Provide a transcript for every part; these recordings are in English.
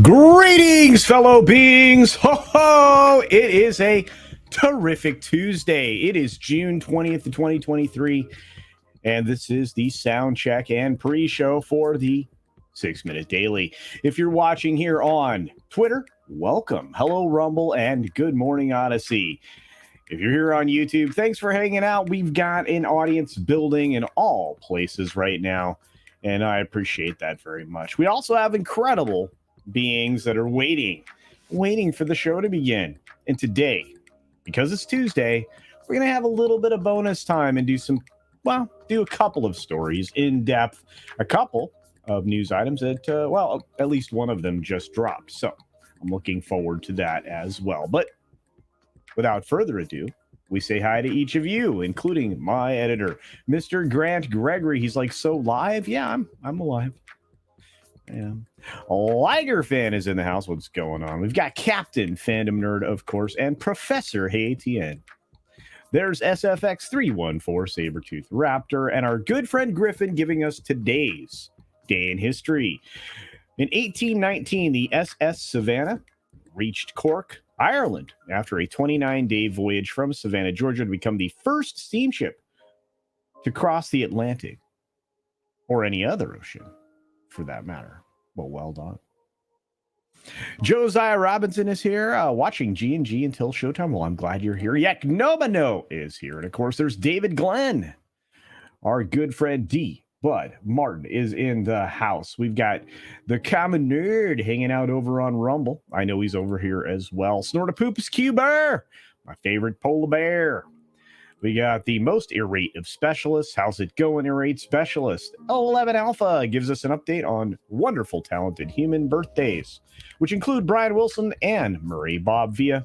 Greetings, fellow beings! Ho ho! It is a terrific Tuesday. It is June 20th, 2023, and this is the sound check and pre-show for the 6-Minute Daily. If you're watching here on Twitter, welcome. Hello, Rumble, and good morning, Odysee. If you're here on YouTube, thanks for hanging out. We've got an audience building in all places right now, and I appreciate that very much. We also have incredible beings that are waiting for the show to begin. And today, because it's Tuesday, we're going to have a little bit of bonus time and do a couple of stories in depth, a couple of news items that, at least one of them just dropped. So I'm looking forward to that as well. But without further ado, we say hi to each of you, including my editor, Mr. Grant Gregory. He's like, so live? Yeah, I'm alive. Yeah. Liger Fan is in the house. What's going on? We've got Captain Fandom Nerd, of course, and Professor HeyTN. There's SFX314 Sabretooth Raptor, and our good friend Griffin giving us today's day in history. In 1819, the SS Savannah reached Cork, Ireland, after a 29-day voyage from Savannah, Georgia, to become the first steamship to cross the Atlantic, or any other ocean, for that matter. Well done. Josiah Robinson is here, watching G&G until showtime. Well, I'm glad you're here. Yak Nomano is here. And of course, there's David Glenn. Our good friend D. Bud Martin is in the house. We've got the Common Nerd hanging out over on Rumble. I know he's over here as well. Snortapoopus Cuber, my favorite polar bear. We got the most irate of specialists. How's it going, irate specialist? 11 Alpha gives us an update on wonderful, talented human birthdays, which include Brian Wilson and Murray Bob Villa,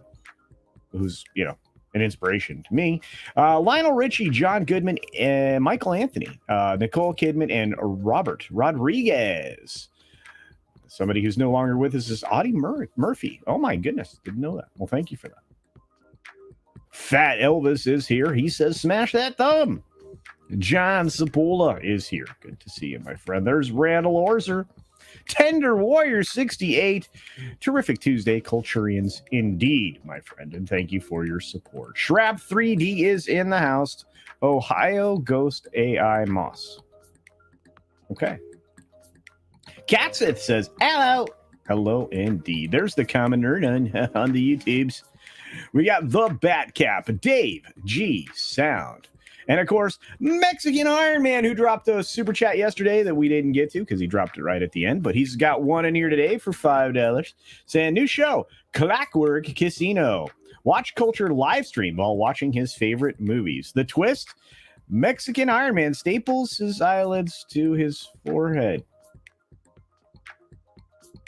who's, an inspiration to me. Lionel Richie, John Goodman, and Michael Anthony, Nicole Kidman, and Robert Rodriguez. Somebody who's no longer with us is Audie Murphy. Oh, my goodness. Didn't know that. Well, thank you for that. Fat Elvis is here. He says, smash that thumb. John Sapola is here. Good to see you, my friend. There's Randall Orser. Tender Warrior 68. Terrific Tuesday, Culturians indeed, my friend. And thank you for your support. Shrap 3D is in the house. Ohio Ghost AI Moss. Okay. Catsith says, hello. Hello indeed. There's the Common Nerd on the YouTubes. We got the Batcap, Dave G Sound. And of course, Mexican Iron Man, who dropped a super chat yesterday that we didn't get to because he dropped it right at the end. But he's got one in here today for $5 saying, new show, Clockwork Casino. Watch Culture live stream while watching his favorite movies. The twist, Mexican Iron Man staples his eyelids to his forehead.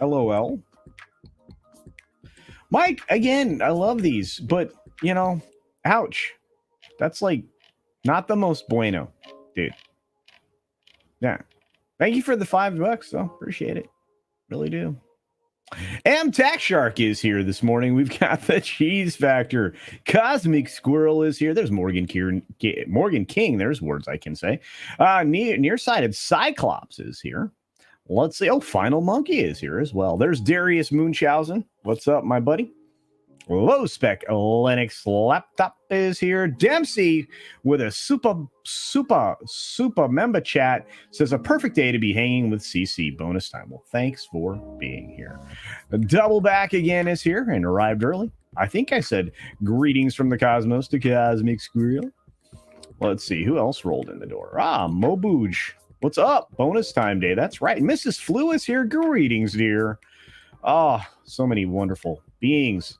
LOL. Mike, again, I love these, but, ouch. That's like not the most bueno, dude. Yeah. Thank you for the $5, though. Appreciate it. Really do. Tax Shark is here this morning. We've got the Cheese Factor. Cosmic Squirrel is here. There's Morgan King. There's words I can say. Nearsighted Cyclops is here. Let's see. Oh, Final Monkey is here as well. There's Darius Munchausen. What's up, my buddy? Low Spec Linux Laptop is here. Dempsey with a super member chat says a perfect day to be hanging with CC. Bonus time. Well, thanks for being here. Double Back again is here and arrived early. I think I said greetings from the cosmos to Cosmic Squirrel. Let's see who else rolled in the door. Mobooj. What's up? Bonus time day. That's right. Mrs. Flu is here. Greetings, dear. So many wonderful beings.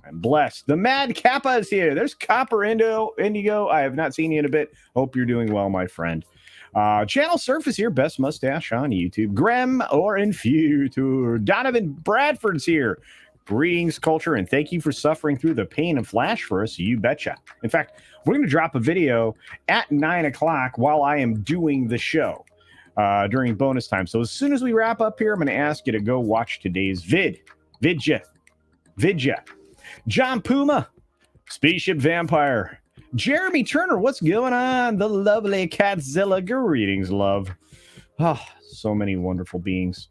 I'm blessed. The Mad Kappa is here. There's Copper Indigo. I have not seen you in a bit. Hope you're doing well, my friend. Channel Surf is here. Best mustache on YouTube. Grem or Infutor. Donovan Bradford's here. Greetings, Culture, and thank you for suffering through the pain of Flash for us. You betcha. In fact, we're going to drop a video at 9 o'clock while I am doing the show during bonus time. So as soon as we wrap up here, I'm going to ask you to go watch today's Vidya. John Puma, Spaceship Vampire, Jeremy Turner, what's going on? The lovely Catzilla, greetings, love. So many wonderful beings.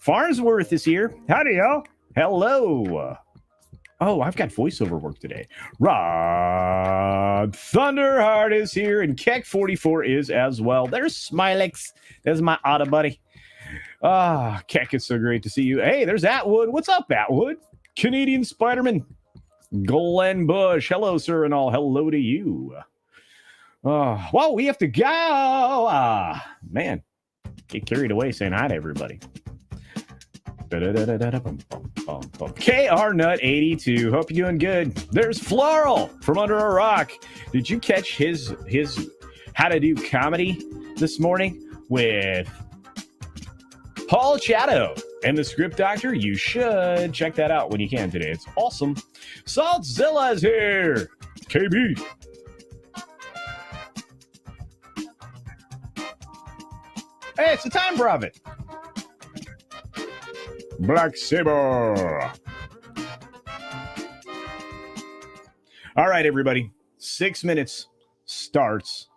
Farnsworth is here. Howdy, y'all. Hello. Oh, I've got voiceover work today. Rod Thunderheart is here, and Keck44 is as well. There's Smilex. There's my otter buddy. Keck, it's so great to see you. Hey, there's Atwood. What's up, Atwood? Canadian Spider-Man. Glenn Bush. Hello, sir, and all. Hello to you. Well, we have to go. Man, get carried away saying hi to everybody. KR Nut 82. Hope you're doing good. There's Floral from Under a Rock. Did you catch his How to Do Comedy this morning with Paul Chatto and the Script Doctor? You should check that out when you can today. It's awesome. Saltzilla's here. KB. Hey, it's the Time Prophet. Black Saber. All right, everybody. 6 minutes starts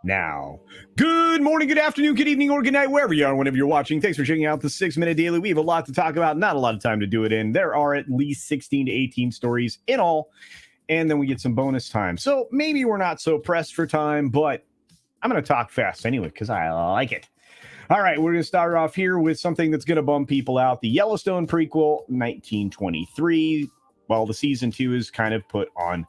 now. Good morning, good afternoon, good evening, or good night, wherever you are, whenever you're watching. Thanks for checking out the 6 Minute Daily. We have a lot to talk about, not a lot of time to do it in. There are at least 16 to 18 stories in all, and then we get some bonus time. So maybe we're not so pressed for time, but I'm going to talk fast anyway because I like it. All right, we're going to start off here with something that's going to bum people out. The Yellowstone prequel, 1923. Well, the season 2 is kind of put on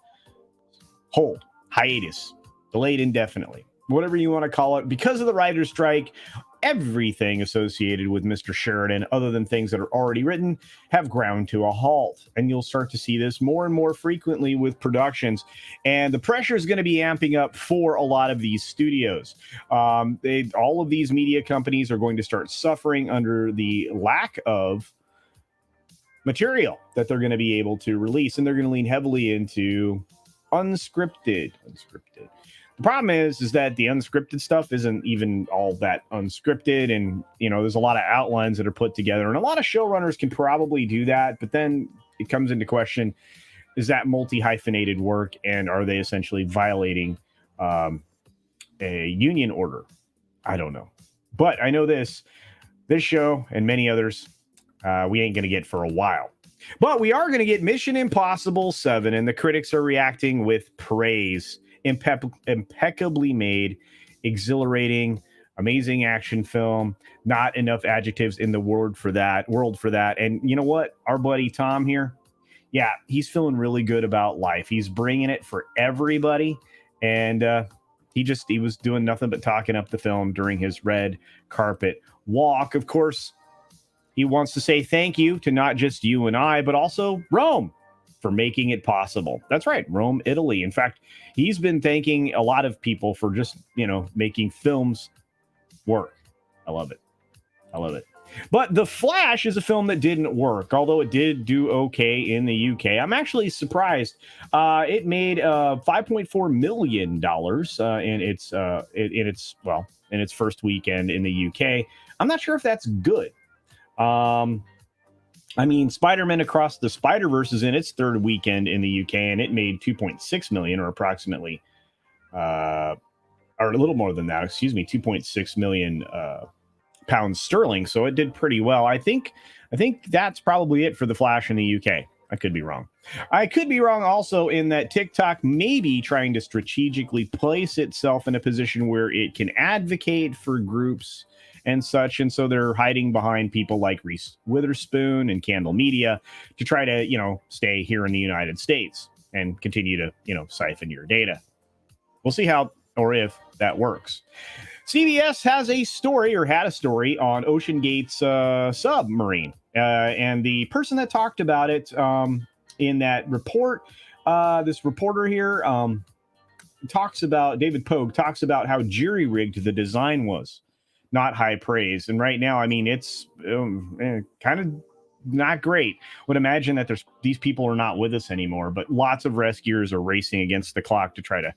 hold, hiatus, delayed indefinitely, whatever you want to call it. Because of the writer's strike, everything associated with Mr. Sheridan, other than things that are already written, have ground to a halt. And you'll start to see this more and more frequently with productions. And the pressure is going to be amping up for a lot of these studios. All of these media companies are going to start suffering under the lack of material that they're going to be able to release. And they're going to lean heavily into unscripted. The problem is that the unscripted stuff isn't even all that unscripted. And, there's a lot of outlines that are put together. And a lot of showrunners can probably do that. But then it comes into question, is that multi-hyphenated work? And are they essentially violating a union order? I don't know. But I know this show and many others, we ain't going to get for a while. But we are going to get Mission Impossible 7. And the critics are reacting with praise. Impeccably made, exhilarating, amazing action film. Not enough adjectives in the world for that. And you know what? Our buddy Tom here, yeah, he's feeling really good about life. He's bringing it for everybody. And he was doing nothing but talking up the film during his red carpet walk. Of course, he wants to say thank you to not just you and I, but also Rome for making it possible. That's right, Rome, Italy. In fact, he's been thanking a lot of people for just, making films work. I love it. But The Flash is a film that didn't work, although it did do okay in the UK. I'm actually surprised. It made $5.4 million in its first weekend in the UK. I'm not sure if that's good. Spider-Man Across the Spider-Verse is in its third weekend in the UK, and it made 2.6 million, or approximately, or a little more than that, 2.6 million pounds sterling. So it did pretty well. I think that's probably it for The Flash in the UK. I could be wrong. I could be wrong also in that TikTok may be trying to strategically place itself in a position where it can advocate for groups and such. And so they're hiding behind people like Reese Witherspoon and Candle Media to try to, stay here in the United States and continue to, siphon your data. We'll see how or if that works. CBS had a story on Ocean Gate's submarine. And the person that talked about it in that report, this reporter here David Pogue talks about how jury-rigged the design was. Not high praise. And right now, it's kind of not great. Would imagine that these people are not with us anymore, but lots of rescuers are racing against the clock to try to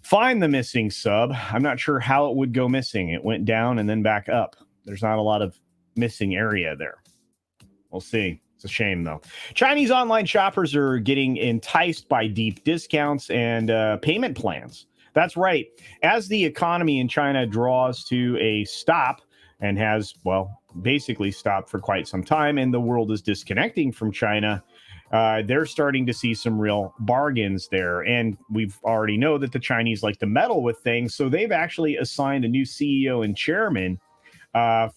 find the missing sub. I'm not sure how it would go missing. It went down and then back up. There's not a lot of missing area there. We'll see. It's a shame, though. Chinese online shoppers are getting enticed by deep discounts and payment plans. That's right. As the economy in China draws to a stop, and has, well, basically stopped for quite some time, and the world is disconnecting from China. They're starting to see some real bargains there. And we've already know that the Chinese like to meddle with things. So they've actually assigned a new CEO and chairman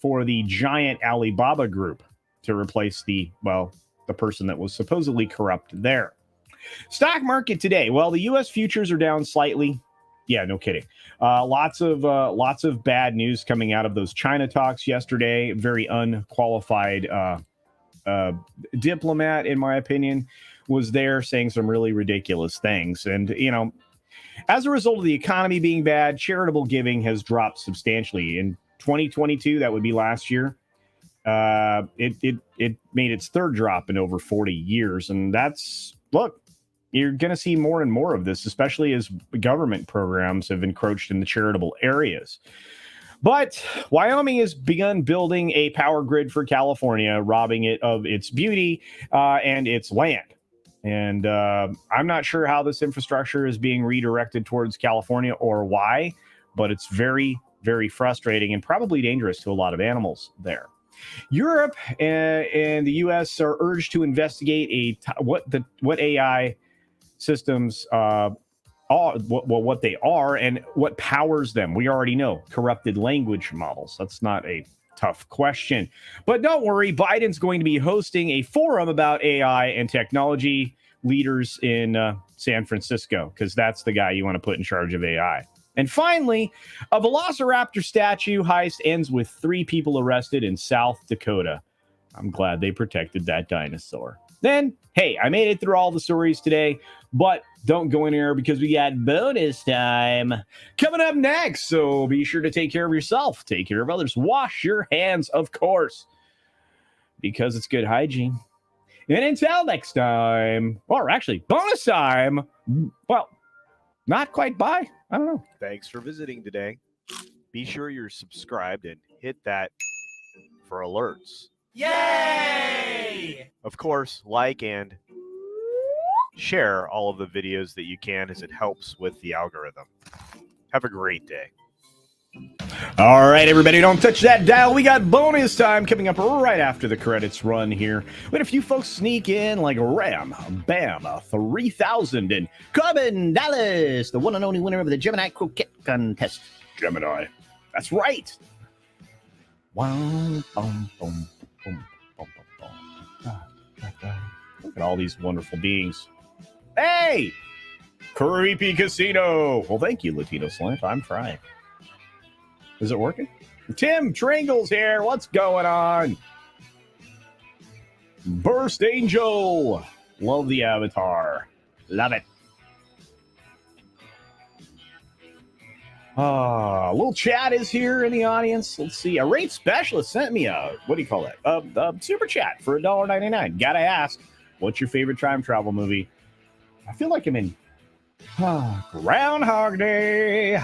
for the giant Alibaba group to replace the person that was supposedly corrupt there. Stock market today. Well, the U.S. futures are down slightly. Yeah, no kidding. Lots of bad news coming out of those China talks yesterday. Very unqualified diplomat, in my opinion, was there saying some really ridiculous things. And, as a result of the economy being bad, charitable giving has dropped substantially. In 2022, that would be last year, it made its third drop in over 40 years. And you're going to see more and more of this, especially as government programs have encroached in the charitable areas. But Wyoming has begun building a power grid for California, robbing it of its beauty and its land. And I'm not sure how this infrastructure is being redirected towards California or why, but it's very, very frustrating and probably dangerous to a lot of animals there. Europe and the U.S. are urged to investigate what AI systems what they are and what powers them. We already know corrupted language models. That's not a tough question. But don't worry, Biden's going to be hosting a forum about AI and technology leaders in San Francisco, because that's the guy you want to put in charge of AI. And finally, a Velociraptor statue heist ends with 3 people arrested in South Dakota. I'm glad they protected that dinosaur. Then, hey, I made it through all the stories today, but don't go anywhere because we got bonus time coming up next. So be sure to take care of yourself, take care of others, wash your hands, of course, because it's good hygiene. And until next time, or actually bonus time, well, not quite bye. I don't know. Thanks for visiting today. Be sure you're subscribed and hit that for alerts. Yay! Of course, like and share all of the videos that you can, as it helps with the algorithm. Have a great day. All right, everybody, don't touch that dial. We got bonus time coming up right after the credits run here. We had a few folks sneak in like Ram, Bam, 3000, and Corbin Dallas, the one and only winner of the Gemini Croquette Contest. Gemini. That's right. Wow, boom, boom, boom, boom, boom. Look at all these wonderful beings. Hey! Creepy Casino. Well, thank you, Latino Slant. I'm trying. Is it working? Tim Tringle's here. What's going on? Burst Angel. Love the avatar. Love it. Little Chad is here in the audience. Let's see. A rate specialist sent me what do you call that? Super chat for $1.99. Gotta ask, what's your favorite time travel movie? I feel like I'm in Groundhog Day.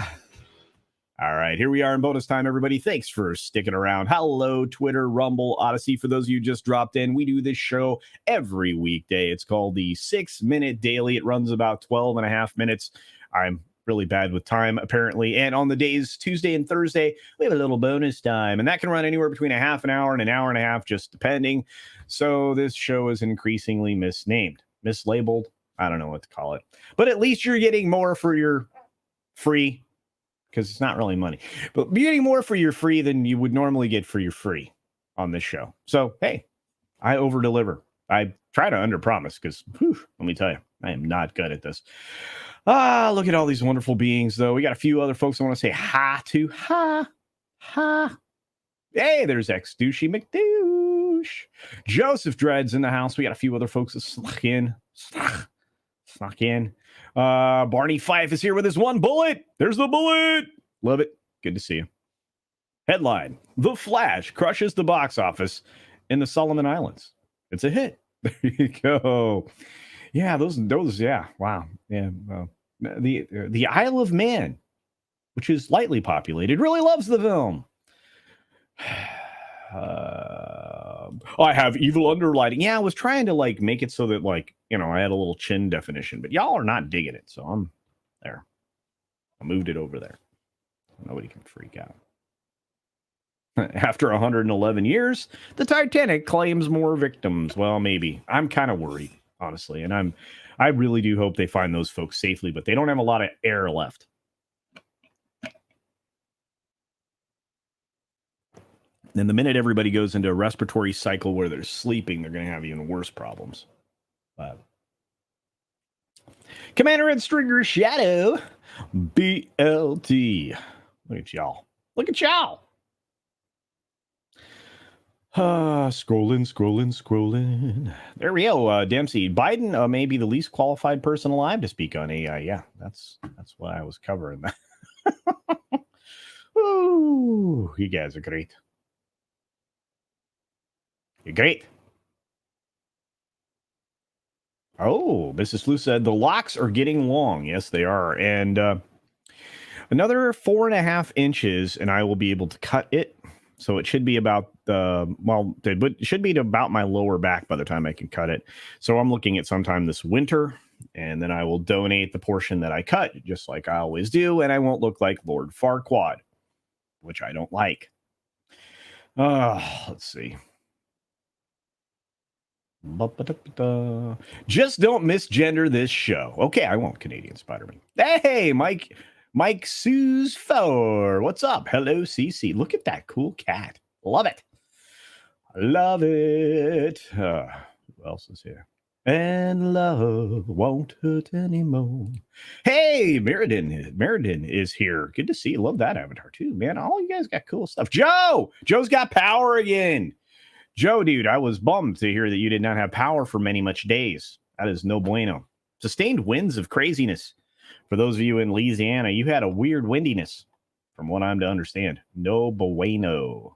All right, here we are in bonus time, everybody. Thanks for sticking around. Hello, Twitter, Rumble, Odysee. For those of you who just dropped in, we do this show every weekday. It's called the 6-Minute Daily. It runs about 12 and a half minutes. I'm really bad with time, apparently. And on the days Tuesday and Thursday, we have a little bonus time. And that can run anywhere between a half an hour and an hour and a half, just depending. So this show is increasingly misnamed, mislabeled. I don't know what to call it. But at least you're getting more for your free, because it's not really money, but you're getting more for your free than you would normally get for your free on this show. So, hey, I over deliver. I try to under promise because, let me tell you, I am not good at this. Look at all these wonderful beings, though. We got a few other folks I want to say hi to. Ha. Hey, there's X-Douchey McDouche. Joseph Dread's in the house. We got a few other folks that snuck in. Barney Fife is here with his one bullet. There's the bullet. Love it. Good to see you. Headline: The Flash crushes the box office in the Solomon Islands. It's a hit. There you go. Yeah, those. Yeah, wow. Yeah, the Isle of Man, which is lightly populated, really loves the film. I have evil underlighting. Yeah, I was trying to make it so that I had a little chin definition, but y'all are not digging it, so I'm there. I moved it over there. Nobody can freak out. After 111 years, the Titanic claims more victims. Well, maybe. I'm kind of worried, honestly, and I really do hope they find those folks safely, but they don't have a lot of air left. And the minute everybody goes into a respiratory cycle where they're sleeping, they're going to have even worse problems. Commander and Stringer Shadow, BLT. Look at y'all. Look at y'all. Scrolling. There we go. Dempsey. Biden may be the least qualified person alive to speak on AI. Yeah, that's what I was covering. Ooh, you guys are great. You're great. Oh, Mrs. Flu said the locks are getting long. Yes, they are. And another 4.5 inches, and I will be able to cut it. So it should be about it should be about my lower back by the time I can cut it. So I'm looking at sometime this winter, and then I will donate the portion that I cut, just like I always do, and I won't look like Lord Farquaad, which I don't like. Let's see. Just don't misgender this show. Okay, I won't, Canadian Spider-Man. Hey, Mike Sue's 4. What's up? Hello, CC. Look at that cool cat. Love it. Love it. Who else is here? And love won't hurt anymore. Hey, Meriden is here. Good to see you. Love that avatar too, man. All you guys got cool stuff. Joe's got power again. Joe, dude, I was bummed to hear that you did not have power for much days. That is no bueno. Sustained winds of craziness. For those of you in Louisiana, you had a weird windiness, from what I'm to understand. No bueno.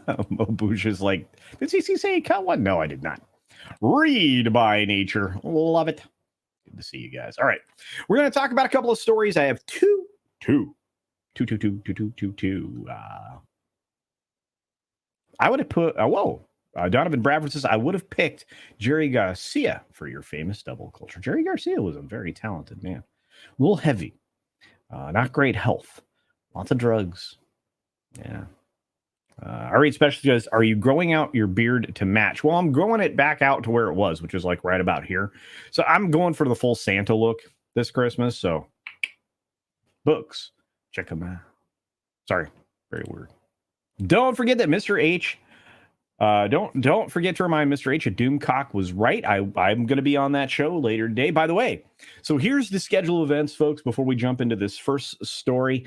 Mobush is like, did CC say he cut one? No, I did not. Read by nature. Love it. Good to see you guys. All right. We're going to talk about a couple of stories. I have two. I would have put, Donovan Bradford says, I would have picked Jerry Garcia for your famous double culture. Jerry Garcia was a very talented man. A little heavy. Not great health. Lots of drugs. Yeah. All right, Special says, are you growing out your beard to match? Well, I'm growing it back out to where it was, which is like right about here. So I'm going for the full Santa look this Christmas. So books, check them out. Sorry, very weird. Don't forget that Mr. H. Don't forget to remind Mr. H. that Doomcock was right. I'm going to be on that show later today. By the way, so here's the schedule of events, folks. Before we jump into this first story,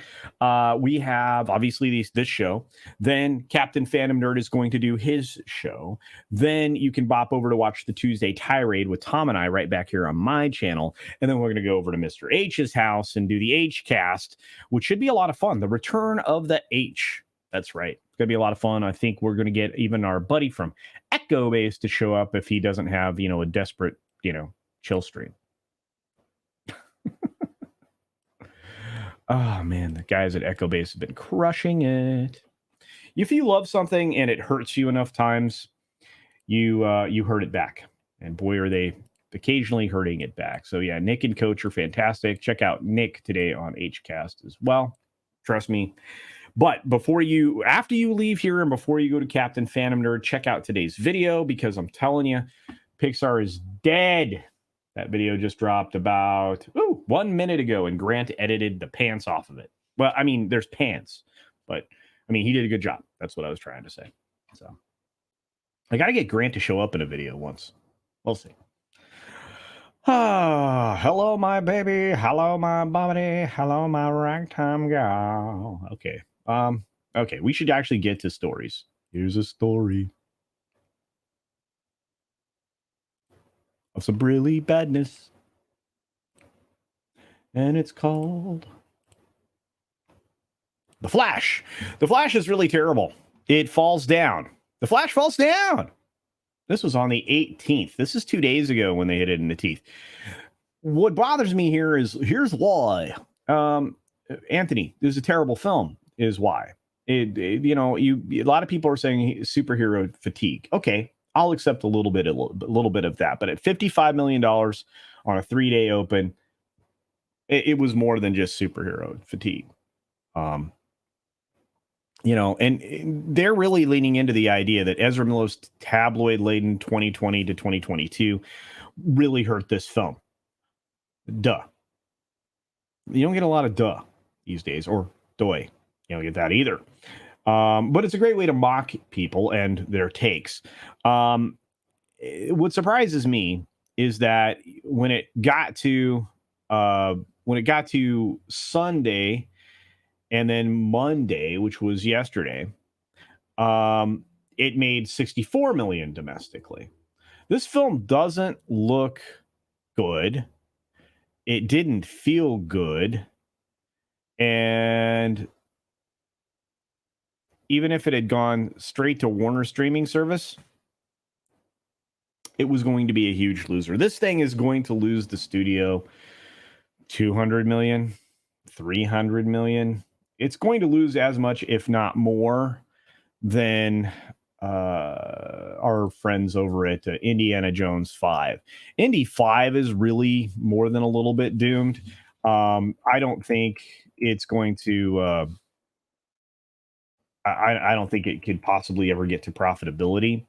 we have obviously this show. Then Captain Phantom Nerd is going to do his show. Then you can bop over to watch the Tuesday Tirade with Tom and I right back here on my channel. And then we're going to go over to Mr. H's house and do the H cast, which should be a lot of fun. The return of the H. That's right. It's going to be a lot of fun. I think we're going to get even our buddy from Echo Base to show up if he doesn't have, a desperate, chill stream. Oh, man. The guys at Echo Base have been crushing it. If you love something and it hurts you enough times, you hurt it back. And boy, are they occasionally hurting it back. So, yeah, Nick and Coach are fantastic. Check out Nick today on HCast as well. Trust me. But after you leave here and before you go to Captain Phantom Nerd, check out today's video because I'm telling you, Pixar is dead. That video just dropped about 1 minute ago, and Grant edited the pants off of it. Well, I mean, there's pants, but I mean, he did a good job. That's what I was trying to say. So I got to get Grant to show up in a video once. We'll see. Hello, my baby. Hello, my body. Hello, my ragtime gal. Okay. Okay, we should actually get to stories. Here's a story of some really badness. And it's called The Flash. The Flash is really terrible. It falls down. The Flash falls down. This was on the 18th. This is 2 days ago when they hit it in the teeth. What bothers me here's why. Anthony, this is a terrible film. Is why a lot of people are saying superhero fatigue. Okay, I'll accept a little bit of that, but at $55 million on a 3-day open, it was more than just superhero fatigue. and they're really leaning into the idea that Ezra Miller's tabloid-laden 2020 to 2022 really hurt this film. Duh. You don't get a lot of duh these days, or doy. You don't get that either. But it's a great way to mock people and their takes. What surprises me is that when it got to Sunday and then Monday, which was yesterday, it made 64 million domestically. This film doesn't look good. It didn't feel good. And even if it had gone straight to Warner streaming service, it was going to be a huge loser. This thing is going to lose the studio 200 million, 300 million. It's going to lose as much, if not more, than our friends over at Indiana Jones 5. Indy 5 is really more than a little bit doomed. I don't think it's going to... I don't think it could possibly ever get to profitability.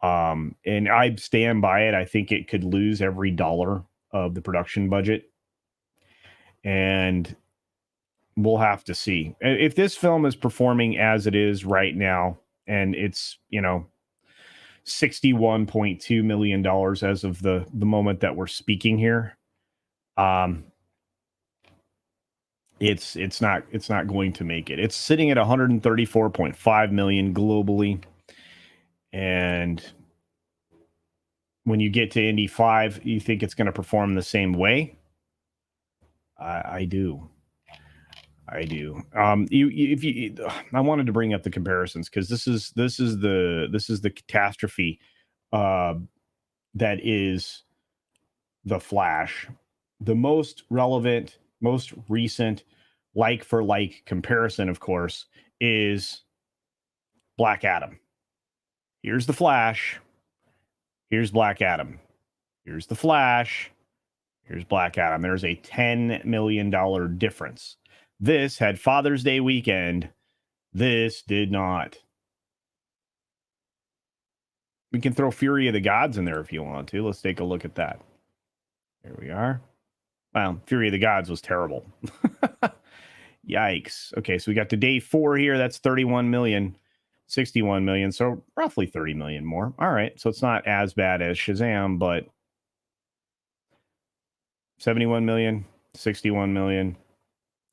And I stand by it. I think it could lose every dollar of the production budget. And we'll have to see. If this film is performing as it is right now, and it's, $61.2 million as of the moment that we're speaking here, it's not going to make it. It's sitting at 134.5 million globally. And when you get to Indy 5, you think it's going to perform the same way? I do. I wanted to bring up the comparisons because this is the catastrophe that is The Flash. The most relevant, most recent like for like comparison, of course, is Black Adam. Here's The Flash. Here's Black Adam. Here's The Flash. Here's Black Adam. There's a $10 million difference. This had Father's Day weekend. This did not. We can throw Fury of the Gods in there if you want to. Let's take a look at that. There we are. Well, Fury of the Gods was terrible. Yikes. Okay, so we got to day 4 here. That's 31 million, 61 million. So roughly 30 million more. All right. So it's not as bad as Shazam, but 71 million, 61 million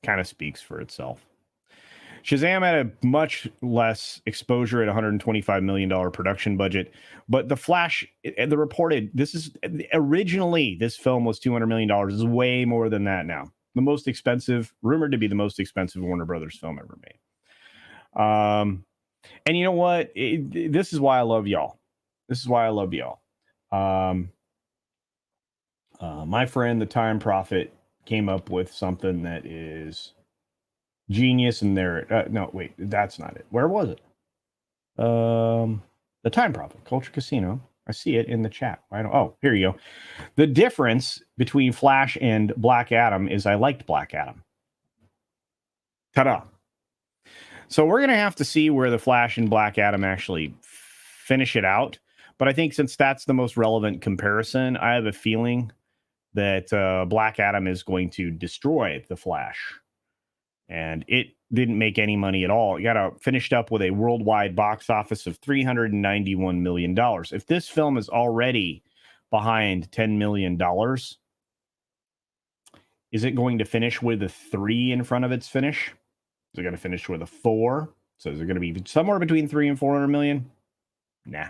kind of speaks for itself. Shazam had a much less exposure at $125 million production budget, but The Flash, the reported, originally this film was $200 million. This is way more than that now. The most expensive, rumored to be the most expensive Warner Brothers film ever made. And you know what? This is why I love y'all. My friend, the Time Prophet, came up with something that is genius in there. No, wait, that's not it. Where was it? The Time Prophet, Culture Casino. I see it in the chat. Here you go. The difference between Flash and Black Adam is I liked Black Adam. Ta-da. So we're going to have to see where the Flash and Black Adam actually finish it out. But I think since that's the most relevant comparison, I have a feeling that Black Adam is going to destroy the Flash. And it didn't make any money at all. It got finished up with a worldwide box office of $391 million. If this film is already behind $10 million, is it going to finish with a 3 in front of its finish? Is it going to finish with a 4? So is it going to be somewhere between 3 and 400 million? Nah.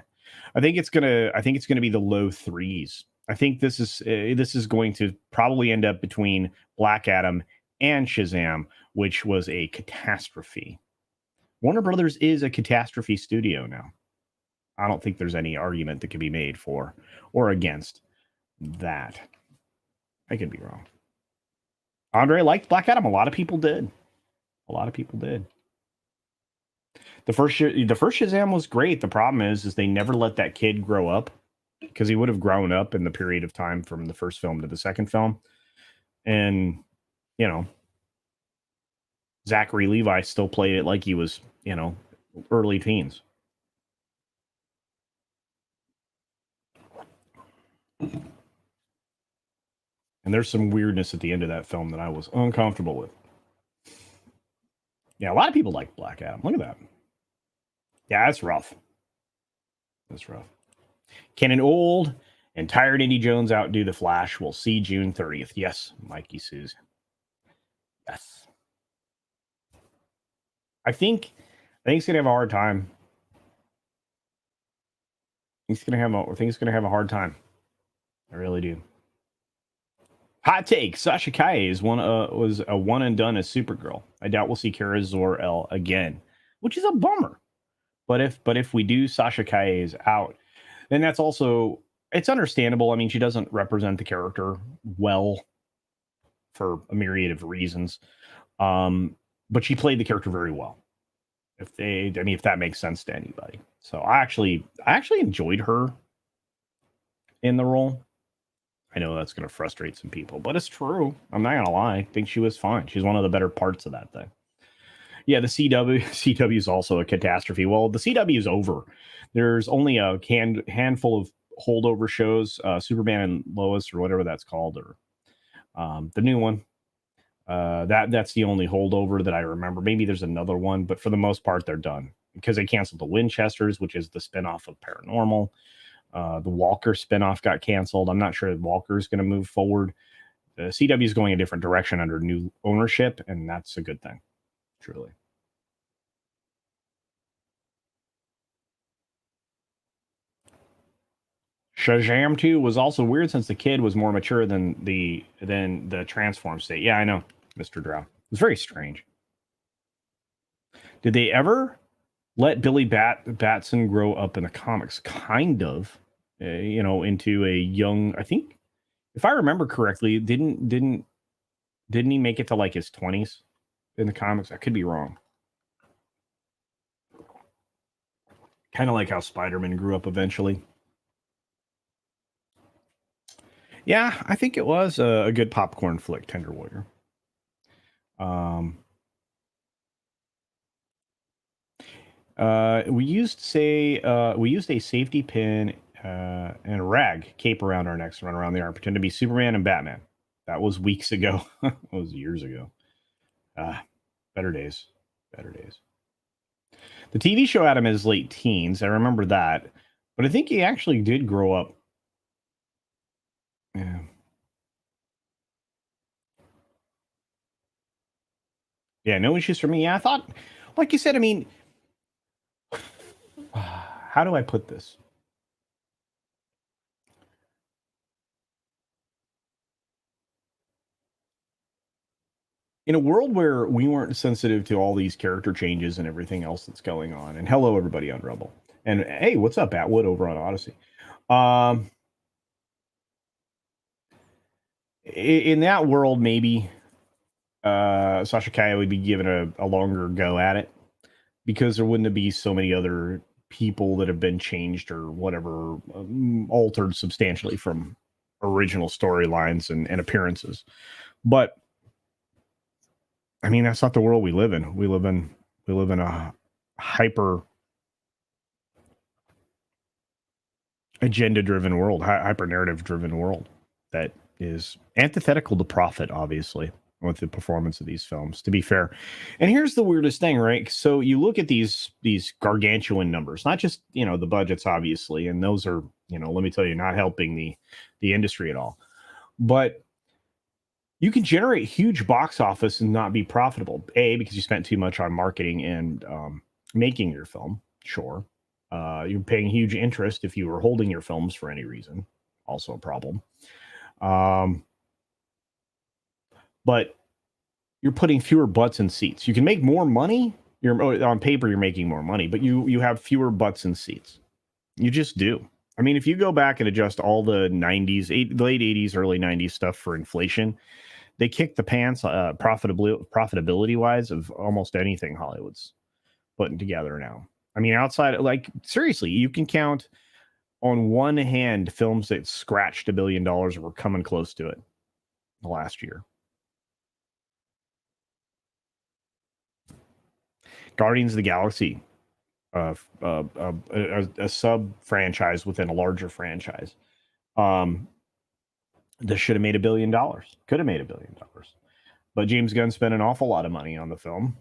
I think it's going to be the low 3s. I think this is going to probably end up between Black Adam and Shazam, which was a catastrophe. Warner Brothers is a catastrophe studio now. I don't think there's any argument that can be made for or against that. I could be wrong. Andre liked Black Adam. A lot of people did. The first Shazam was great. The problem is they never let that kid grow up, because he would have grown up in the period of time from the first film to the second film. And, Zachary Levi still played it like he was, early teens. And there's some weirdness at the end of that film that I was uncomfortable with. Yeah, a lot of people like Black Adam. Look at that. Yeah, that's rough. That's rough. Can an old and tired Indy Jones outdo the Flash? We'll see June 30th. Yes, Mikey Suze. Yes. I think he's gonna have a hard time. I think he's gonna have a hard time. I really do. Hot take: Sasha Kaye was a one and done as Supergirl. I doubt we'll see Kara Zor-El again, which is a bummer. But if we do, Sasha Kaye is out, then that's also, it's understandable. I mean, she doesn't represent the character well for a myriad of reasons, but she played the character very well. If that makes sense to anybody. So I actually enjoyed her in the role. I know that's going to frustrate some people, but it's true. I'm not going to lie. I think she was fine. She's one of the better parts of that thing. Yeah, the CW is also a catastrophe. Well, the CW is over. There's only a handful of holdover shows, Superman and Lois or whatever that's called, or the new one. That's the only holdover that I remember. Maybe there's another one, but for the most part, they're done because they canceled the Winchesters, which is the spinoff of Paranormal. The Walker spinoff got canceled. I'm not sure Walker is going to move forward. The CW is going a different direction under new ownership, and that's a good thing, truly. Shazam 2 was also weird since the kid was more mature than the transform state. Yeah, I know, Mr. Drow. It was very strange. Did they ever let Billy Batson grow up in the comics? Kind of, into a young. I think, if I remember correctly, didn't he make it to like his 20s in the comics? I could be wrong. Kind of like how Spider-Man grew up eventually. Yeah, I think it was a good popcorn flick, Tender Warrior. We used a safety pin and a rag cape around our necks, run around the arm, pretend to be Superman and Batman. That was weeks ago. That was years ago. Better days. The TV show had him in his late teens. I remember that, but I think he actually did grow up. Yeah. Yeah, no issues for me. Yeah, I thought, like you said, I mean, how do I put this? In a world where we weren't sensitive to all these character changes and everything else that's going on, and hello everybody on Rebel, and hey, what's up, Atwood over on Odyssey? In that world, maybe Sasha Kaye would be given a longer go at it because there wouldn't be so many other people that have been changed or whatever, altered substantially from original storylines and appearances. But I mean, that's not the world we live in. We live in a hyper agenda-driven world, hyper narrative-driven world that is antithetical to profit, obviously, with the performance of these films, to be fair. And here's the weirdest thing, right? So you look at these gargantuan numbers, not just, the budgets, obviously, and those are, let me tell you, not helping the industry at all. But you can generate huge box office and not be profitable. A, because you spent too much on marketing and making your film. Sure. You're paying huge interest if you were holding your films for any reason. Also a problem. But you're putting fewer butts in seats. You can make more money. On paper, you're making more money, but you have fewer butts in seats. You just do. I mean, if you go back and adjust all the 90s, late 80s, early 90s stuff for inflation, they kicked the pants profitability wise of almost anything Hollywood's putting together now. I mean, outside, like, seriously, you can count on one hand films that scratched $1 billion or were coming close to it the last year. Guardians of the Galaxy, a sub franchise within a larger franchise. This should have made $1 billion. Could have made $1 billion. But James Gunn spent an awful lot of money on the film,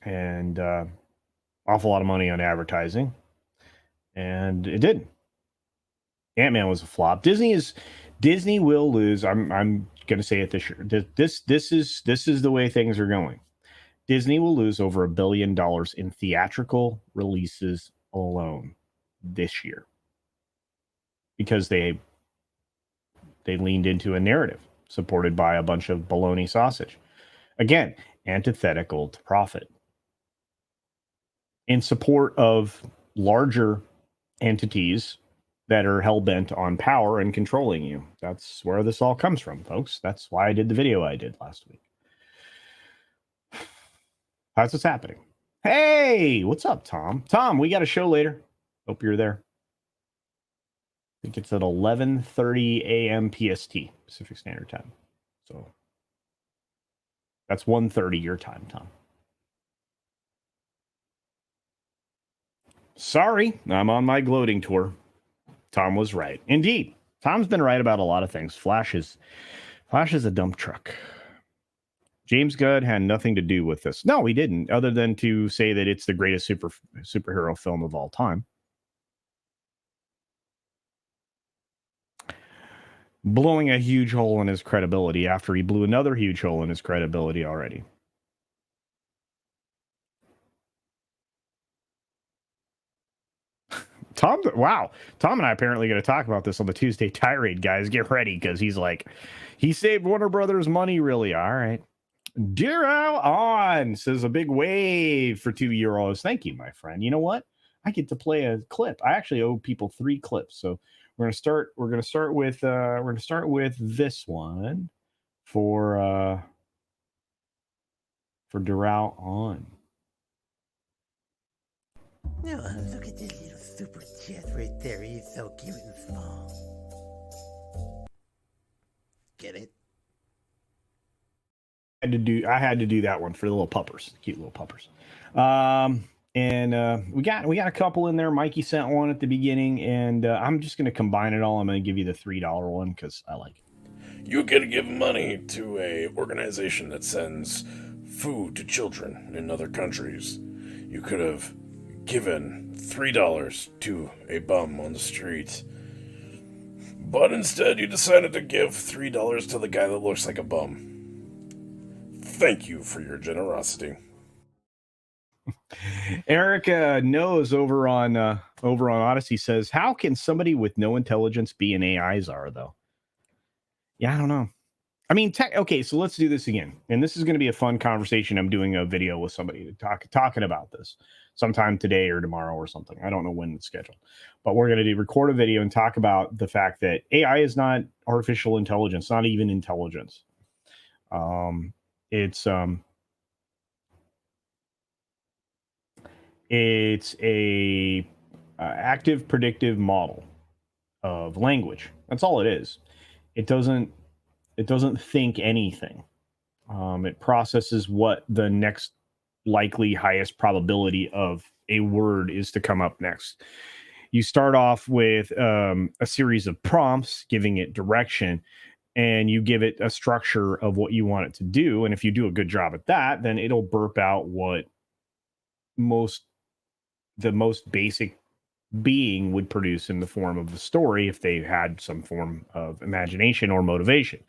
and awful lot of money on advertising, and it didn't. Ant-Man was a flop. Disney will lose. I'm going to say it this year. This is the way things are going. Disney will lose over $1 billion in theatrical releases alone this year because they leaned into a narrative supported by a bunch of baloney sausage. Again, antithetical to profit. In support of larger entities that are hell-bent on power and controlling you. That's where this all comes from, folks. That's why I did the video I did last week. That's what's happening. Hey, what's up, Tom? Tom, we got a show later. Hope you're there. I think it's at 11:30 a.m. PST, Pacific Standard Time. So that's 1:30 your time, Tom. Sorry, I'm on my gloating tour. Tom was right. Indeed, Tom's been right about a lot of things. Flash is a dump truck. James Gunn had nothing to do with this. No, he didn't, other than to say that it's the greatest superhero film of all time. Blowing a huge hole in his credibility after he blew another huge hole in his credibility already. Tom, wow. Tom and I apparently going to talk about this on the Tuesday tirade, guys. Get ready, because he's like, he saved Warner Brothers money, really. All right. Duro on says a big wave for €2. Thank you, my friend. You know what? I get to play a clip. I actually owe people 3 clips. So we're going to start with this one for Duro on. No, look at this little super chat right there. He's so cute and small. Get it? I had to do that one for the little puppers, cute little puppers. And we got a couple in there. Mikey sent one at the beginning, and I'm just going to combine it all. I'm going to give you the $3 one because I like it. You get to give money to a organization that sends food to children in other countries. You could have given $3 to a bum on the street, but instead you decided to give $3 to the guy that looks like a bum. Thank you for your generosity. Erica knows over on Odysee says, how can somebody with no intelligence be an AI czar, though? Yeah, I don't know. I mean, okay, so let's do this again. And this is going to be a fun conversation. I'm doing a video with somebody to talking about this sometime today or tomorrow or something. I don't know when it's scheduled. But we're going to record a video and talk about the fact that AI is not artificial intelligence, not even intelligence. It's a active predictive model of language. That's all it is. It doesn't think anything. It processes what the next likely highest probability of a word is to come up next. You start off with a series of prompts giving it direction, and you give it a structure of what you want it to do. And if you do a good job at that, then it'll burp out what the most basic being would produce in the form of the story if they had some form of imagination or motivation.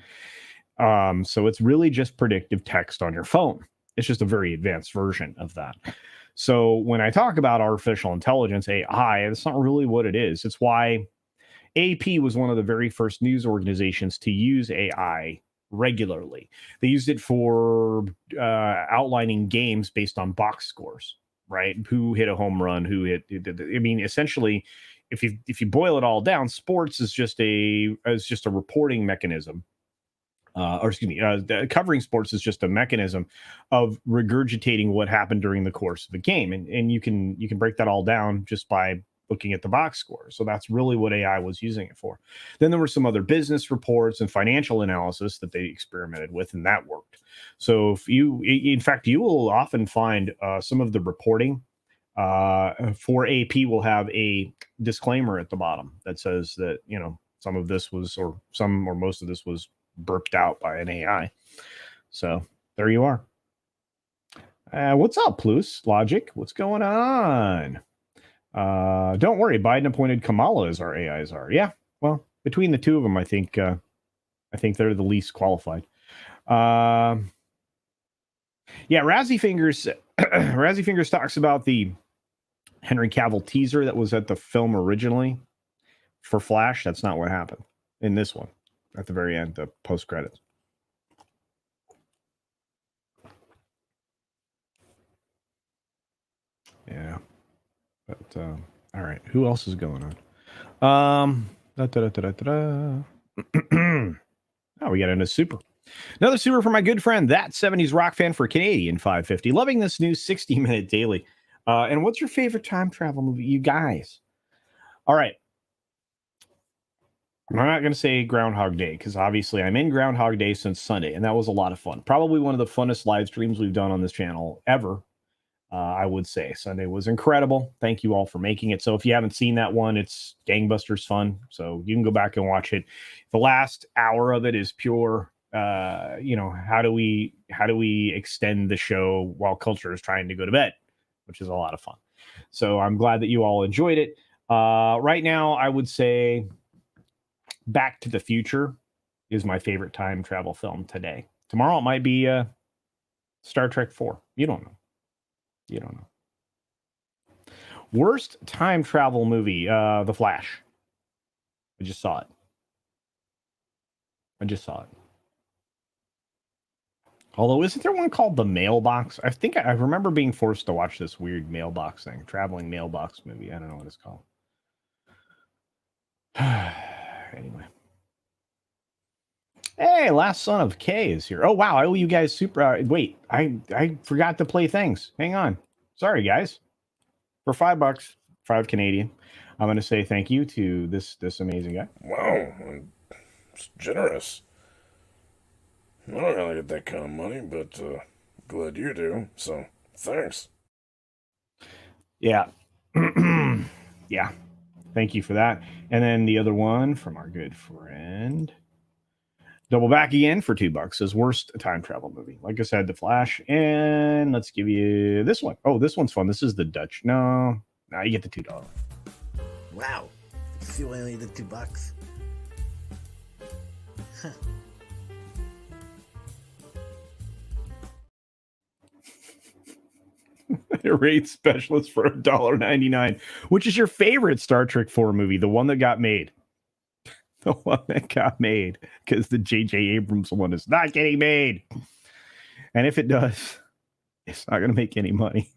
So it's really just predictive text on your phone. It's just a very advanced version of that. So when I talk about artificial intelligence, AI, that's not really what it is. It's why AP was one of the very first news organizations to use AI regularly. They used it for outlining games based on box scores, right? Who hit a home run, who hit. I mean, essentially, if you boil it all down, sports is just a reporting mechanism. Covering sports is just a mechanism of regurgitating what happened during the course of the game, and you can break that all down just by looking at the box score. So that's really what AI was using it for. Then there were some other business reports and financial analysis that they experimented with, and that worked. So if you, in fact, you will often find some of the reporting for AP will have a disclaimer at the bottom that says that, you know, some of this was, or some or most of this was burped out by an AI. So there you are. What's up, Plus Logic? What's going on? Don't worry, Biden appointed Kamala as our AI czar. Yeah, well, between the two of them, I think they're the least qualified. Yeah, Razzie Fingers. Razzie Fingers talks about the Henry Cavill teaser that was at the film originally for Flash. That's not what happened in this one. At the very end, the post credits. Yeah, but all right. Who else is going on? Oh, we got into super. Another super for my good friend, that 70s rock fan for Canadian 550. Loving this new 60-minute daily. And what's your favorite time travel movie, you guys? All right. I'm not going to say Groundhog Day because obviously I'm in Groundhog Day since Sunday, and that was a lot of fun. Probably one of the funnest live streams we've done on this channel ever. I would say Sunday was incredible. Thank you all for making it. So if you haven't seen that one, it's gangbusters fun. So you can go back and watch it. The last hour of it is pure, you know, how do we extend the show while culture is trying to go to bed, which is a lot of fun. So I'm glad that you all enjoyed it. Right now, I would say Back to the Future is my favorite time travel film today. Tomorrow it might be Star Trek 4. You don't know. You don't know. Worst time travel movie, The Flash. I just saw it. Although, isn't there one called The Mailbox? I think I remember being forced to watch this weird mailbox thing, traveling mailbox movie. I don't know what it's called. Anyway. Hey, Last Son of K is here. Oh, wow. I owe you guys super... wait, I forgot to play things. Hang on. Sorry, guys. For $5, 5 Canadian, I'm going to say thank you to this amazing guy. Wow, it's generous. I don't really get that kind of money, but glad you do, so thanks. Yeah. Yeah. Thank you for that. And then the other one from our good friend... Double back again for $2 says worst time travel movie. Like I said, The Flash. And let's give you this one. Oh, this one's fun. This is the Dutch. No, you get the $2. Wow. See why I only did $2? Huh. Rate specialist for $1.99. Which is your favorite Star Trek 4 movie? The one that got made. The one that got made, because the J.J. Abrams one is not getting made. And if it does, it's not going to make any money.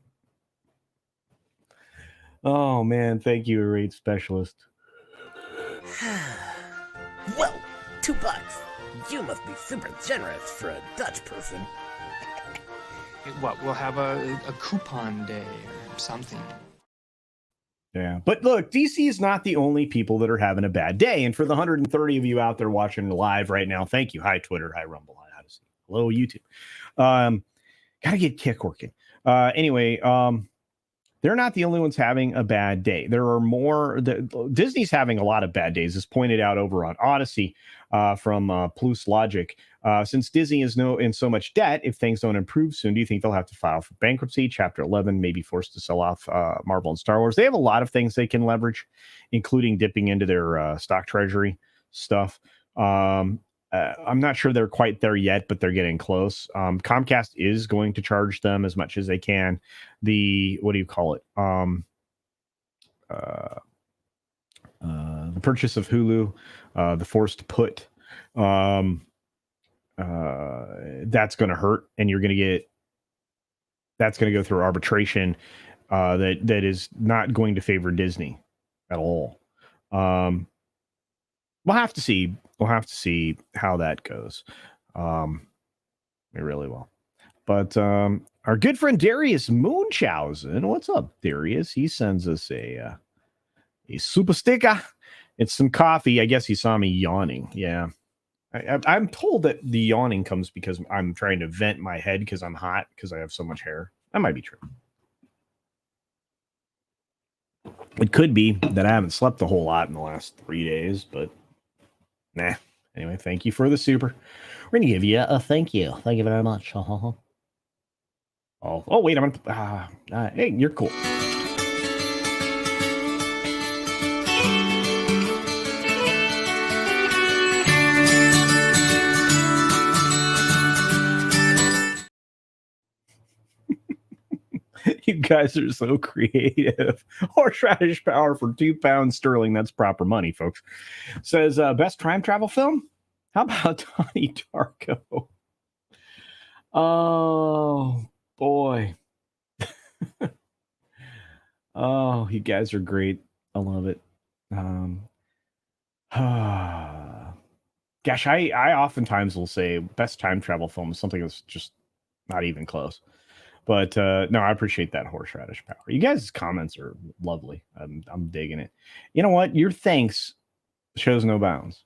Oh, man. Thank you, Rate Specialist. Well, $2. You must be super generous for a Dutch person. What, we'll have a coupon day or something. Yeah, but look, DC is not the only people that are having a bad day. And for the 130 of you out there watching live right now, thank you. Hi, Twitter. Hi, Rumble. Hi, Odysee. Hello, YouTube. Gotta get Kick working. Anyway, they're not the only ones having a bad day. There are more. Disney's having a lot of bad days, as pointed out over on Odysee from Plus Logic. Since Disney is in so much debt, if things don't improve soon, do you think they'll have to file for bankruptcy? Chapter 11 may be forced to sell off Marvel and Star Wars. They have a lot of things they can leverage, including dipping into their stock treasury stuff. I'm not sure they're quite there yet, but they're getting close. Comcast is going to charge them as much as they can. The purchase of Hulu, the forced put. That's going to hurt, and that's going to go through arbitration that is not going to favor Disney at all. We'll have to see. We'll have to see how that goes. We really will. But our good friend Darius Munchausen, what's up, Darius? He sends us a a super sticker. It's some coffee. I guess he saw me yawning. Yeah. I'm told that the yawning comes because I'm trying to vent my head because I'm hot because I have so much hair. That might be true. It could be that I haven't slept a whole lot in the last 3 days, but nah. Anyway, thank you for the super. We're going to give you a thank you. Thank you very much. Oh, wait, I'm going to... hey, you're cool. You guys are so creative. Horseradish power for £2 sterling. That's proper money, folks. Says, best time travel film? How about Donnie Darko? Oh, boy. Oh, you guys are great. I love it. Gosh, I oftentimes will say best time travel film is something that's just not even close. But no, I appreciate that horseradish power. You guys' comments are lovely. I'm digging it. You know what? Your thanks shows no bounds.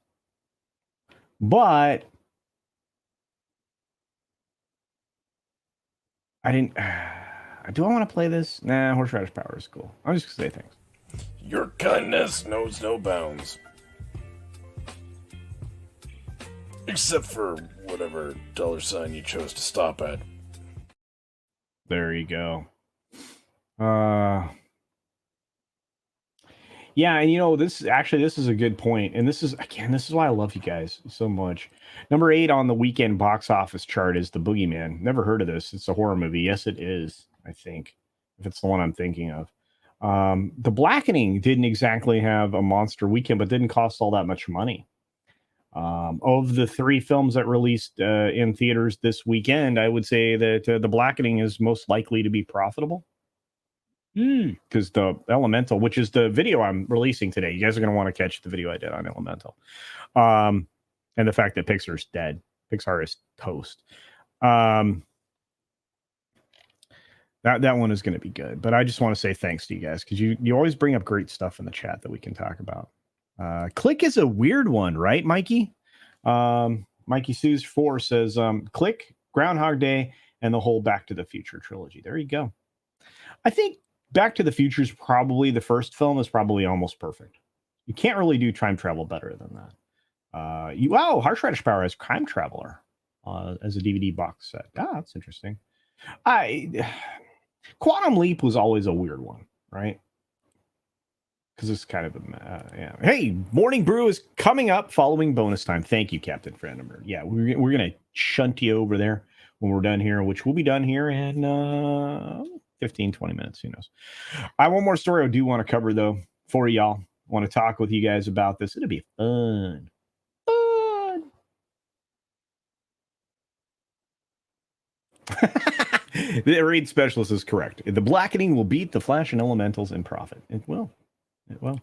But I didn't. Do I want to play this? Nah, horseradish power is cool. I'm just gonna say thanks. Your kindness knows no bounds. Except for whatever $sign you chose to stop at. There you go. Yeah, and you know, this is a good point. And this is why I love you guys so much. Number 8 on the weekend box office chart is The Boogeyman. Never heard of this. It's a horror movie. Yes, it is, I think, if it's the one I'm thinking of. The Blackening didn't exactly have a monster weekend, but didn't cost all that much money. Of the 3 films that released in theaters this weekend, I would say that The Blackening is most likely to be profitable. Because the Elemental, which is the video I'm releasing today, you guys are going to want to catch the video I did on Elemental. And the fact that Pixar's dead. Pixar is toast. That one is going to be good. But I just want to say thanks to you guys because you always bring up great stuff in the chat that we can talk about. Click is a weird one, right, Mikey? Mikey Sue's 4 says, Click, Groundhog Day, and the whole Back to the Future trilogy. There you go. I think Back to the Future is probably the first film is probably almost perfect. You can't really do time travel better than that. Horseradish Power has Time Traveler as a DVD box set. That's interesting. Quantum Leap was always a weird one, right? Because it's kind of yeah. Hey, Morning Brew is coming up following bonus time. Thank you, Captain Frandenberg. Yeah, we're gonna shunt you over there when we're done here, which will be done here in 15, 20 minutes. Who knows? I have one more story I do want to cover though for y'all. I want to talk with you guys about this. It'll be fun. The raid specialist is correct. The Blackening will beat the Flash and Elementals in profit. It will. It will.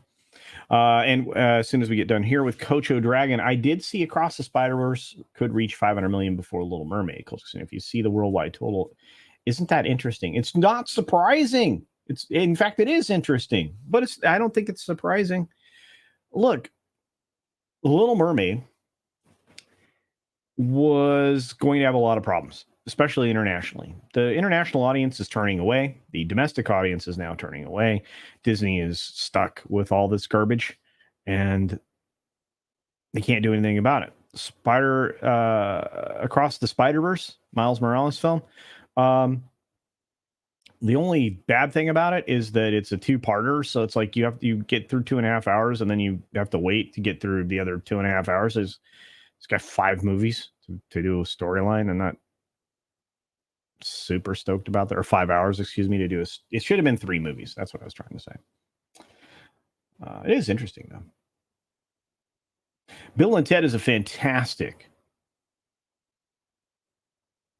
And as soon as we get done here with Coach O'Dragon, I did see Across the Spider-Verse could reach 500 million before Little Mermaid. If you see the worldwide total, isn't that interesting? It's not surprising. In fact, it is interesting, but I don't think it's surprising. Look, Little Mermaid was going to have a lot of problems, especially internationally. The international audience is turning away. The domestic audience is now turning away. Disney is stuck with all this garbage, and they can't do anything about it. Across the Spider-Verse, Miles Morales film. The only bad thing about it is that it's a 2-parter. So it's like you get through 2.5 hours, and then you have to wait to get through the other 2.5 hours. It's got 5 movies to do a storyline. I'm not super stoked about that, or 5 hours, excuse me, to do it should have been 3 movies. That's what I was trying to say. It is interesting though. Bill and Ted is a fantastic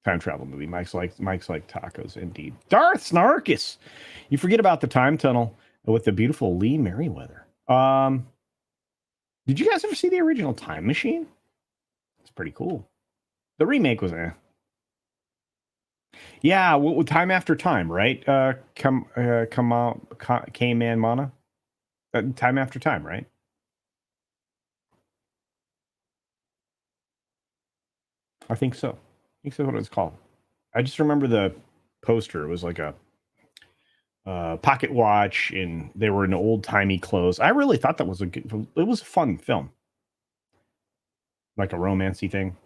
time travel movie. Mike's like tacos, indeed. Darth Snarkus. You forget about the time tunnel with the beautiful Lee Merriweather. Did you guys ever see the original Time Machine? It's pretty cool. The remake was Yeah, with Time After Time, right? K-Man Mana. Time after time, right? I think so. I think that's what it's called. I just remember the poster. It was like a pocket watch, and they were in old-timey clothes. I really thought that was it was a fun film. Like a romancy thing.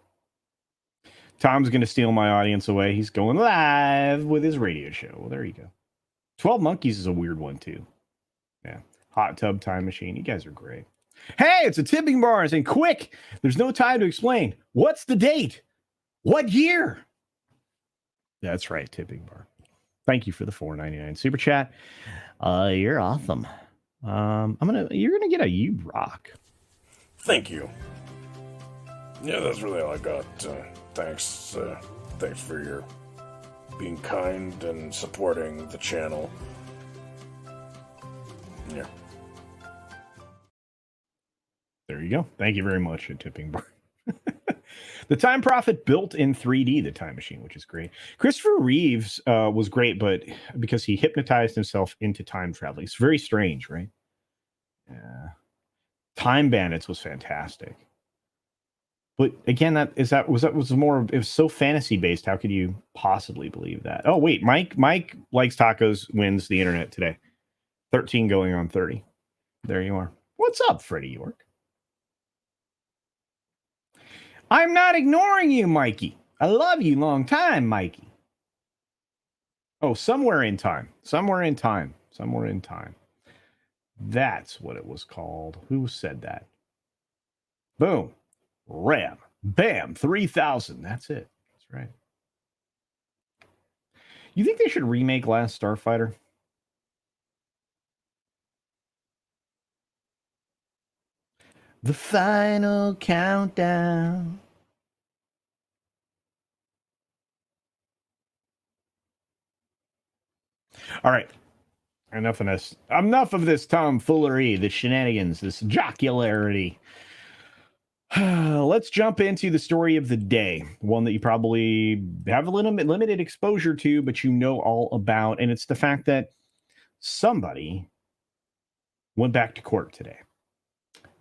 Tom's going to steal my audience away. He's going live with his radio show. Well, there you go. 12 Monkeys is a weird one, too. Yeah. Hot Tub Time Machine. You guys are great. Hey, it's a tipping bar. And quick, there's no time to explain. What's the date? What year? That's right, tipping bar. Thank you for the $4.99 super chat. You're awesome. You're gonna get a U rock. Thank you. Yeah, that's really all I got. Thanks for your being kind and supporting the channel. Yeah. There you go. Thank you very much, a tipping bar. The Time Prophet built in 3D the time machine, which is great. Christopher Reeves was great, but because he hypnotized himself into time traveling. It's very strange, right? Yeah. Time Bandits was fantastic. But again, it was so fantasy based. How could you possibly believe that? Oh, wait, Mike likes tacos wins the internet today. 13 going on 30. There you are. What's up, Freddie York? I'm not ignoring you, Mikey. I love you long time, Mikey. Oh, somewhere in time. Somewhere in time. Somewhere in time. That's what it was called. Who said that? Boom. Ram. Bam. 3,000. That's it. That's right. You think they should remake Last Starfighter? The final countdown. All right. Enough of this tomfoolery, the shenanigans, this jocularity. Let's jump into the story of the day. One that you probably have a limited exposure to, but you know all about. And it's the fact that somebody went back to court today.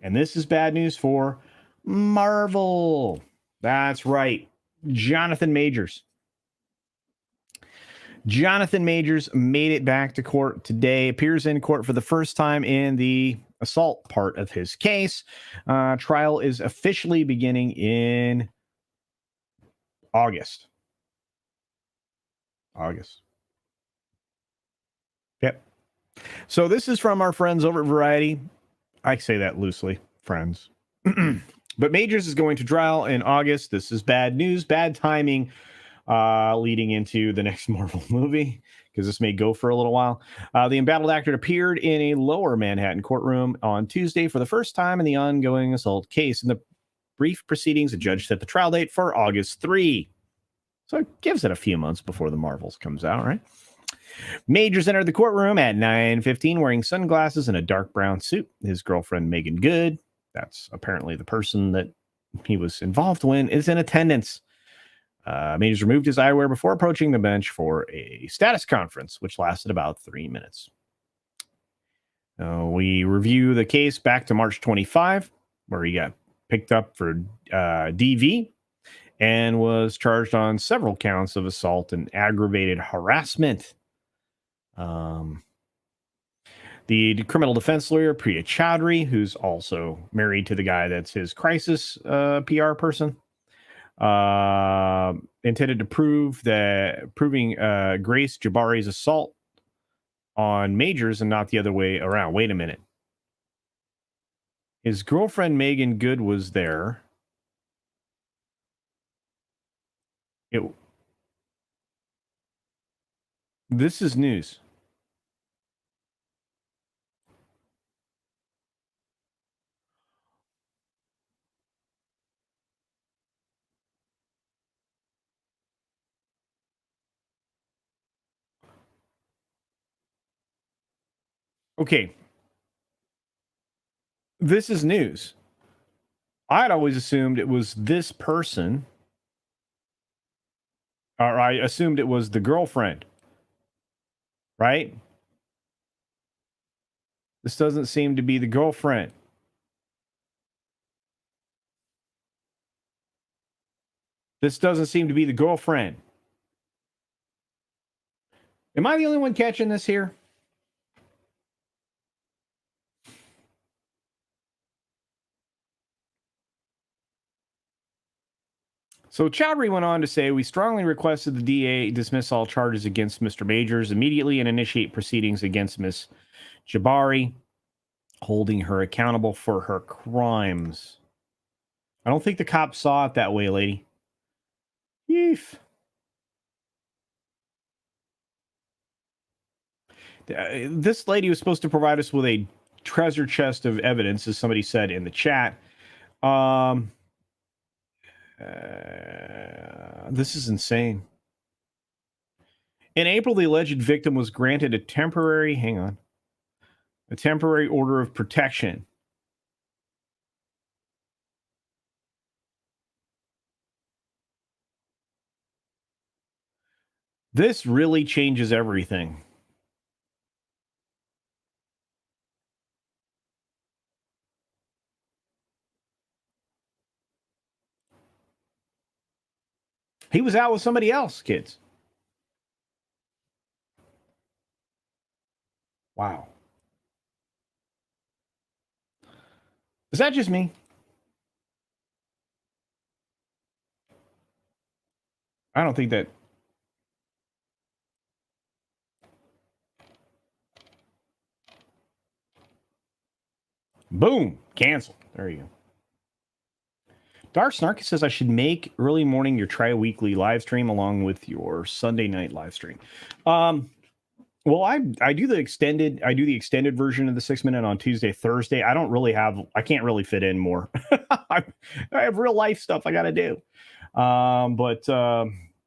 And this is bad news for Marvel. That's right. Jonathan Majors. Jonathan Majors made it back to court today, appears in court for the first time in the assault part of his case. Trial is officially beginning in August. Yep. So this is from our friends over at Variety. I say that loosely, friends. But Majors is going to trial in August. This is bad news, bad timing, leading into the next Marvel movie, because this may go for a little while. The embattled actor appeared in a lower Manhattan courtroom on Tuesday for the first time in the ongoing assault case. In the brief proceedings, a judge set the trial date for August 3. So it gives it a few months before the Marvels comes out, right? Majors entered the courtroom at 9:15 wearing sunglasses and a dark brown suit. His girlfriend, Megan Good, that's apparently the person that he was involved with, is in attendance. Majors removed his eyewear before approaching the bench for a status conference, which lasted about 3 minutes. We review the case back to March 25, where he got picked up for DV and was charged on several counts of assault and aggravated harassment. The criminal defense lawyer, Priya Chowdhury, who's also married to the guy that's his crisis PR person, intended to proving Grace Jabari's assault on Majors and not the other way around. Wait a minute. His girlfriend, Megan Good, was there. This is news. Okay. This is news. I'd always assumed it was this person, or I assumed it was the girlfriend, right? This doesn't seem to be the girlfriend. This doesn't seem to be the girlfriend. Am I the only one catching this here? So Chowdhury went on to say, we strongly requested the DA dismiss all charges against Mr. Majors immediately and initiate proceedings against Miss Jabari, holding her accountable for her crimes. I don't think the cops saw it that way, lady. Yeef. This lady was supposed to provide us with a treasure chest of evidence, as somebody said in the chat. This is insane. In April, the alleged victim was granted a temporary order of protection. This really changes everything. He was out with somebody else, kids. Wow. Is that just me? I don't think that. Boom. Cancel. There you go. Dark Snark says I should make early morning your tri-weekly live stream along with your Sunday night live stream. Well, I do the extended version of the 6 minute on Tuesday, Thursday. I can't really fit in more. I have real life stuff I got to do.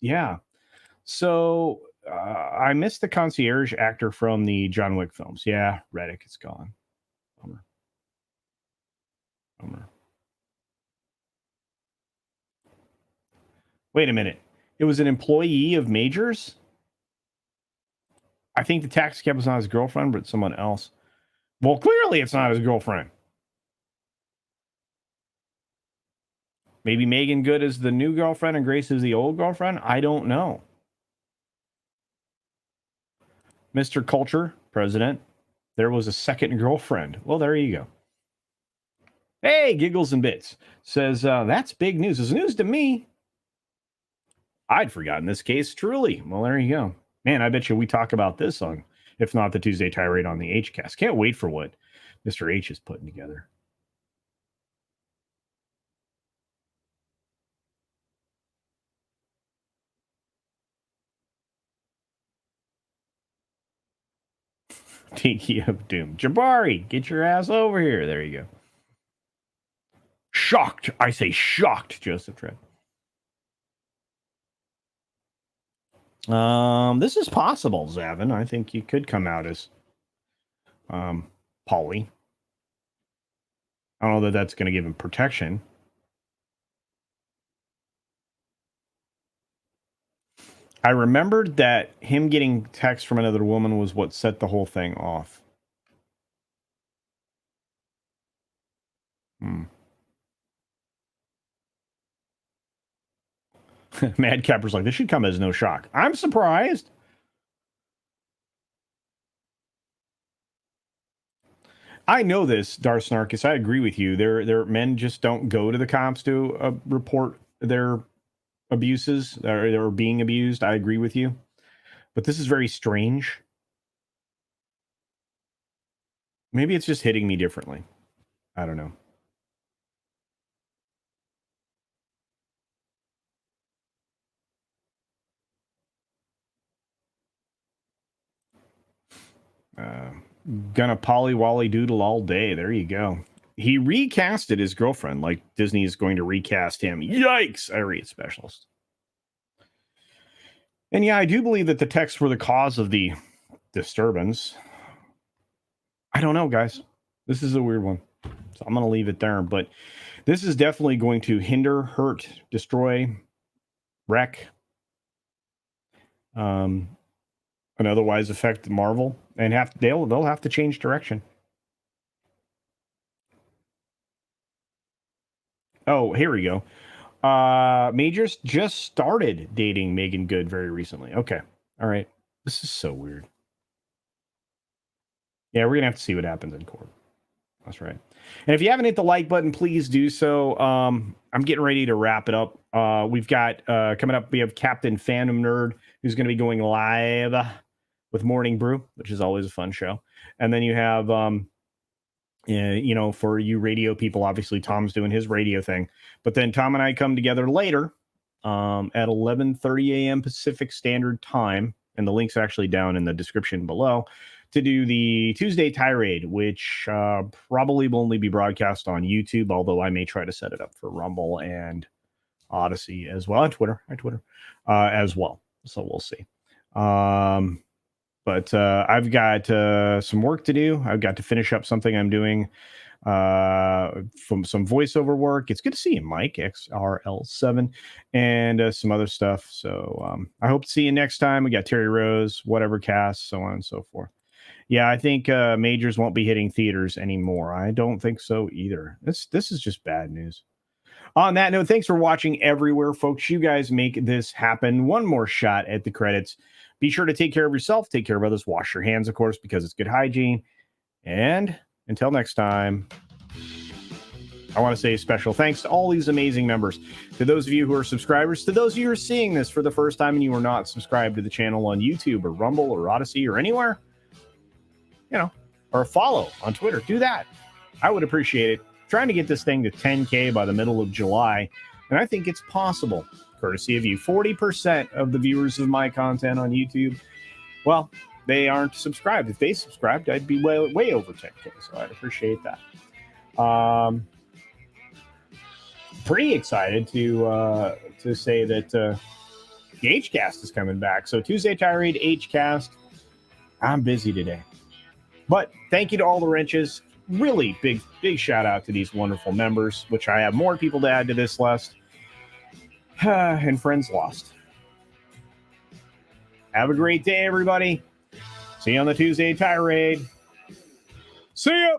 Yeah. So I missed the concierge actor from the John Wick films. Yeah, Reddick is gone. Bummer. Wait a minute. It was an employee of Majors? I think the tax cab was not his girlfriend, but someone else. Well, clearly it's not his girlfriend. Maybe Megan Good is the new girlfriend and Grace is the old girlfriend? I don't know. Mr. Culture, president, there was a second girlfriend. Well, there you go. Hey, Giggles and Bits says, that's big news. It's news to me. I'd forgotten this case, truly. Well, there you go. Man, I bet you we talk about this on, if not the Tuesday tirade, on the HCast. Can't wait for what Mr. H is putting together. Tiki of Doom. Jabari, get your ass over here. There you go. Shocked. I say shocked, Joseph Tread. This is possible, Zavin. I think you could come out as Polly. I don't know that that's going to give him protection. I remembered that him getting text from another woman was what set the whole thing off. Madcapper's like, this should come as no shock. I'm surprised. I know this, Darsnarkus. I agree with you. Their men just don't go to the cops to report their abuses or they're being abused. I agree with you. But this is very strange. Maybe it's just hitting me differently. I don't know. Gonna Polly Wally Doodle all day. There you go. He recasted his girlfriend like Disney is going to recast him. Yikes! I read specialist. And yeah, I do believe that the texts were the cause of the disturbance. I don't know, guys. This is a weird one. So I'm going to leave it there. But this is definitely going to hinder, hurt, destroy, wreck, and otherwise affect Marvel. And they'll have to change direction. Oh, here we go. Majors just started dating Megan Good very recently. Okay. All right. This is so weird. Yeah, we're gonna have to see what happens in court. That's right. And if you haven't hit the like button, please do so. I'm getting ready to wrap it up. We've got coming up, we have Captain Fandom Nerd, who's going to be going live with Morning Brew, which is always a fun show. And then you have, you know, for you radio people, obviously Tom's doing his radio thing. But then Tom and I come together later at 11:30 a.m. Pacific Standard Time. And the link's actually down in the description below, to do the Tuesday tirade, which probably will only be broadcast on YouTube, although I may try to set it up for Rumble and Odysee as well, on Twitter, as well. So we'll see. But I've got some work to do. I've got to finish up something I'm doing from some voiceover work. It's good to see you, Mike, XRL7, and some other stuff. So I hope to see you next time. We got Terry Rose, whatever cast, so on and so forth. Yeah, I think Majors won't be hitting theaters anymore. I don't think so either. This is just bad news. On that note, thanks for watching everywhere, folks. You guys make this happen. One more shot at the credits. Be sure to take care of yourself, take care of others, wash your hands, of course, because it's good hygiene. And until next time, I want to say a special thanks to all these amazing members, to those of you who are subscribers, to those of you who are seeing this for the first time and you are not subscribed to the channel on YouTube or Rumble or Odysee or anywhere, you know, or a follow on Twitter. Do that. I would appreciate it. Trying to get this thing to 10K by the middle of July, and I think it's possible, courtesy of you. 40% of the viewers of my content on YouTube, well, they aren't subscribed. If they subscribed, I'd be way over 10K, so I'd appreciate that. Pretty excited to say that the HCast is coming back. So Tuesday Tirade, HCast. I'm busy today. But thank you to all the wrenches. Really big shout out to these wonderful members, which I have more people to add to this list. And friends lost. Have a great day, everybody. See you on the Tuesday Tirade. See ya!